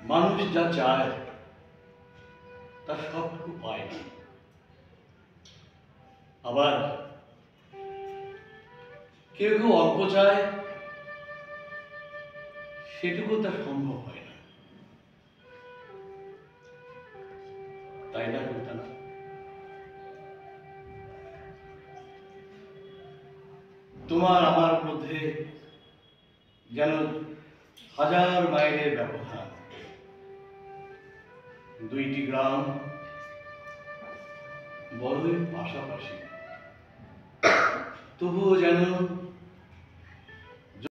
মানুষ যা চায় তার সবটুকু পায় না, আবার কেউ কেউ অল্প চায়, সেটুকু তার সম্ভব হয় না। তাই না কবিতা না? তোমার আমার মধ্যে যেন হাজার মাইলের ব্যবধান, দুইটি গ্রাম বড়ই পাশাপাশি, তবুও যেন